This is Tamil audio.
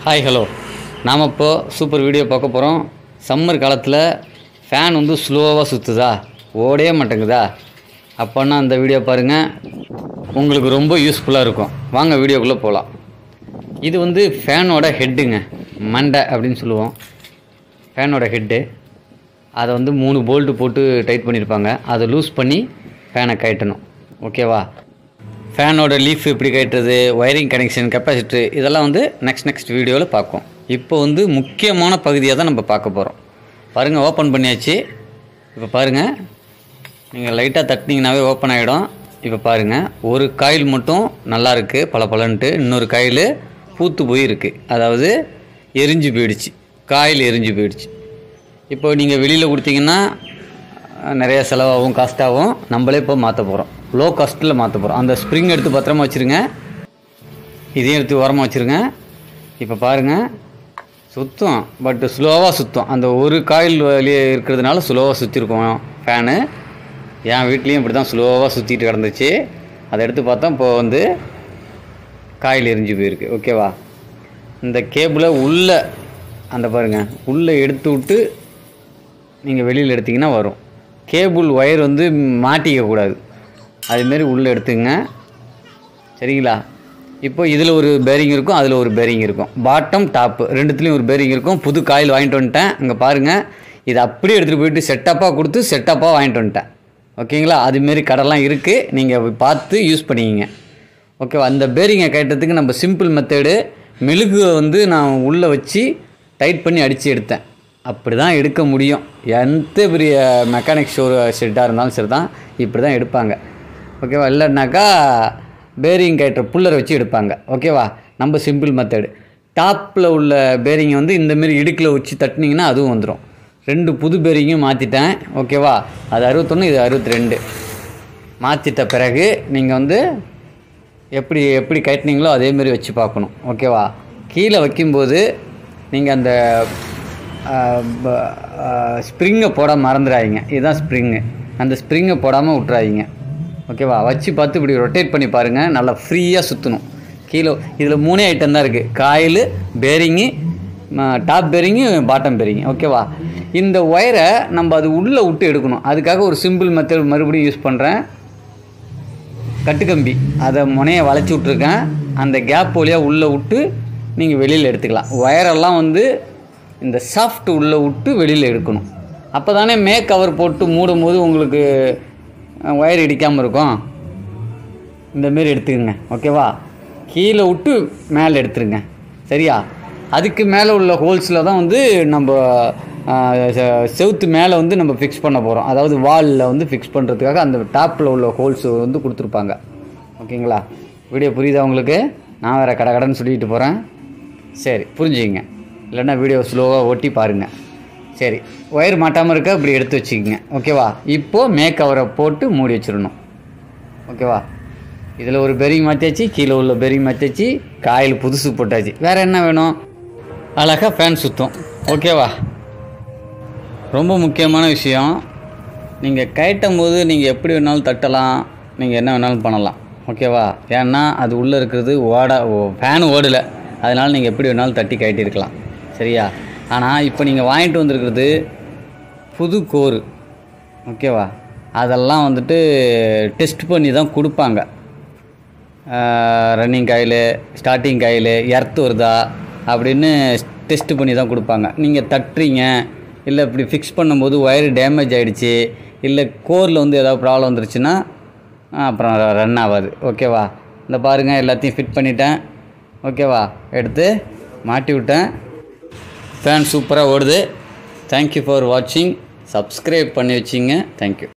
ஹாய் ஹலோ நாம் இப்போ சூப்பர் வீடியோ பார்க்க போகிறோம். சம்மர் காலத்தில் ஃபேன் வந்து ஸ்லோவாக சுற்றுதா, ஓடே மாட்டேங்குதா, அப்போன்னா அந்த வீடியோ பாருங்கள், உங்களுக்கு ரொம்ப யூஸ்ஃபுல்லாக இருக்கும். வாங்க வீடியோக்குள்ளே போகலாம். இது வந்து ஃபேனோட ஹெட்டுங்க, மண்டை அப்படின்னு சொல்லுவோம். ஃபேனோட ஹெட்டு அதை வந்து 3 போல்ட்டு போட்டு டைட் பண்ணியிருப்பாங்க. அதை லூஸ் பண்ணி ஃபேனை கட்டணும். ஓகேவா? ஃபேனோட லீஃப் எப்படி கட்டுறது, ஒயரிங் கனெக்ஷன், கெப்பாசிட்டர், இதெல்லாம் வந்து நெக்ஸ்ட் வீடியோவில் பார்ப்போம். இப்போ வந்து முக்கியமான பகுதியாக தான் நம்ம பார்க்க போகிறோம். பாருங்கள், ஓப்பன் பண்ணியாச்சு. இப்போ பாருங்கள், நீங்கள் லைட்டாக தட்டினீங்கன்னாவே ஓப்பன் ஆகிடும். இப்போ பாருங்கள், ஒரு காயில் மட்டும் நல்லா இருக்குது பளபளன்ட்டு, இன்னொரு காயில் பூத்து போய் இருக்குது, அதாவது எரிஞ்சு போயிடுச்சு, காயில் எரிஞ்சு போயிடுச்சு. இப்போ நீங்கள் வெளியில் கொடுத்தீங்கன்னா நிறைய செலவாகும், காஸ்ட்டாகும். நம்மளே இப்போ மாற்ற போகிறோம், லோ காஸ்ட்டில் மாற்ற போகிறோம். அந்த ஸ்ப்ரிங் எடுத்து பத்திரமா வச்சுருங்க, இதையும் எடுத்து ஓரமாக வச்சுருங்க. இப்போ பாருங்கள், சுத்தம், பட் ஸ்லோவாக சுத்தம். அந்த ஒரு காயில் வழியே இருக்கிறதுனால ஸ்லோவாக சுற்றிருக்கோம் ஃபேனு. என் வீட்லேயும் இப்படி தான் ஸ்லோவாக சுற்றிட்டு கிடந்துச்சு. அதை எடுத்து பார்த்தா இப்போ வந்து காயில் எரிஞ்சு போயிருக்கு. ஓகேவா? இந்த கேபிளை உள்ளே அந்த பாருங்கள், உள்ளே எடுத்து விட்டு நீங்கள் வெளியில் எடுத்திங்கன்னா வரும். கேபிள் ஒயர் வந்து மாட்டிக்கக்கூடாது, அதுமாரி உள்ளே எடுத்துங்க. சரிங்களா? இப்போ இதில் ஒரு பேரிங் இருக்கும், அதில் ஒரு பேரிங் இருக்கும், பாட்டம் டாப்பு ரெண்டுத்துலேயும் ஒரு பேரிங் இருக்கும். புது காயில் வாங்கிட்டு வந்துட்டேன். இங்கே பாருங்கள், இதை அப்படியே எடுத்துகிட்டு போயிட்டு செட்டப்பாக கொடுத்து செட்டப்பாக வாங்கிட்டு வந்துட்டேன். ஓகேங்களா? அதுமாரி கடைலாம் இருக்குது, நீங்கள் பார்த்து யூஸ் பண்ணிக்கிங்க. ஓகேவா? அந்த பேரிங்கை கட்டுறதுக்கு நம்ம சிம்பிள் மெத்தடு, மெழுகு வந்து நான் உள்ளே வச்சு டைட் பண்ணி அடித்து எடுத்தேன். அப்படி தான் எடுக்க முடியும். எந்த பெரிய மெக்கானிக் ஷெட்டாக இருந்தாலும் சரி தான் இப்படி தான் எடுப்பாங்க. ஓகேவா? இல்லைனாக்கா பேரிங் கட்டுற புல்லரை வச்சு எடுப்பாங்க. ஓகேவா? நம்ம சிம்பிள் மெத்தடு. டாப்பில் உள்ள பேரிங்கை வந்து இந்தமாரி இடுக்கில் வச்சு தட்டினீங்கன்னா அதுவும் வந்துடும். 2 புது பேரிங்கும் மாற்றிட்டேன். ஓகேவா? அது 61, இது 62 மாற்றிட்ட பிறகு நீங்கள் வந்து எப்படி கட்டினீங்களோ அதேமாரி வச்சு பார்க்கணும். ஓகேவா? கீழே வைக்கும்போது நீங்கள் அந்த ஸ்ப்ரிங்கை போட மறந்துடாதீங்க. இதுதான் ஸ்ப்ரிங்கு, அந்த ஸ்ப்ரிங்கை போடாமல் விட்றாதீங்க. ஓகேவா? வச்சு பார்த்து இப்படி ரொட்டேட் பண்ணி பாருங்கள், நல்லா ஃப்ரீயாக சுற்றணும். கீழே இதில் 3 ஐட்டம் தான் இருக்குது, coil, bearing, top bearing, bottom bearing. ஓகேவா? இந்த ஒயரை நம்ம அது உள்ளே விட்டு எடுக்கணும். அதுக்காக ஒரு சிம்பிள் மெத்தட் மறுபடியும் யூஸ் பண்ணுறேன். கட்டுக்கம்பி அதை முனையை வளைச்சி விட்ருக்கேன். அந்த கேப் வழியாக உள்ளே விட்டு நீங்கள் வெளியில் எடுத்துக்கலாம். ஒயரெல்லாம் வந்து இந்த சாஃப்ட் உள்ளே விட்டு வெளியில் எடுக்கணும். அப்போ தானே கவர் போட்டு மூடும் போது உங்களுக்கு ஒயர் இடிக்காமல் இருக்கும். இந்தமாரி எடுத்துக்கங்க. ஓகேவா? கீழே விட்டு மேலே எடுத்துருங்க. சரியா? அதுக்கு மேலே உள்ள ஹோல்ஸில் தான் வந்து நம்ம செவுத்து மேலே வந்து நம்ம ஃபிக்ஸ் பண்ண போகிறோம். அதாவது வாலில் வந்து ஃபிக்ஸ் பண்ணுறதுக்காக அந்த டாப்பில் உள்ள ஹோல்ஸ் வந்து கொடுத்துருப்பாங்க. ஓகேங்களா? வீடியோ புரியுதா உங்களுக்கு? நான் வேறு கடைன்னு சொல்லிட்டு போகிறேன். சரி, புரிஞ்சுக்கிங்க. இல்லைன்னா வீடியோ ஸ்லோவாக ஓட்டி பாருங்கள். சரி, ஒயர் மாட்டாமல் இருக்க இப்படி எடுத்து வச்சுக்கோங்க. ஓகேவா? இப்போது கவரை போட்டு மூடி வச்சிடணும். ஓகேவா? இதில் ஒரு பெரிங் மாற்றியாச்சு, கீழே உள்ள பெரிங் மாற்றியாச்சு, காயில் புதுசு போட்டாச்சு. வேறு என்ன வேணும்? அழகாக ஃபேன் சுற்றும். ஓகேவா? ரொம்ப முக்கியமான விஷயம், நீங்கள் கட்டும் போது நீங்கள் எப்படி வேணாலும் தட்டலாம், நீங்கள் என்ன வேணாலும் பண்ணலாம். ஓகேவா? ஏன்னா அது உள்ளே இருக்கிறது ஃபேன் ஓடலை, அதனால் நீங்கள் எப்படி வேணாலும் தட்டி கட்டியிருக்கலாம். சரியா? ஆனால் இப்போ நீங்கள் வாங்கிட்டு வந்திருக்கிறது புது கோரு. ஓகேவா? அதெல்லாம் வந்துட்டு டெஸ்ட் பண்ணி தான் கொடுப்பாங்க. Running coil, starting coil, earth வருதா அப்படின்னு டெஸ்ட் பண்ணி தான் கொடுப்பாங்க. நீங்கள் தட்டுறீங்க, இல்லை இப்படி ஃபிக்ஸ் பண்ணும்போது ஒயர் டேமேஜ் ஆகிடுச்சு, இல்லை கோரில் வந்து ஏதாவது ப்ராப்ளம் வந்துருச்சுன்னா அப்புறம் ரன் ஆகாது. ஓகேவா? இந்த பாருங்கள், எல்லாத்தையும் ஃபிட் பண்ணிட்டேன். ஓகேவா? எடுத்து மாட்டி விட்டேன். ஃபேன் சூப்பராக ஓடுது. தேங்க்யூ ஃபார் வாட்சிங். சப்ஸ்கிரைப் பண்ணி வச்சிங்க. தேங்க்யூ.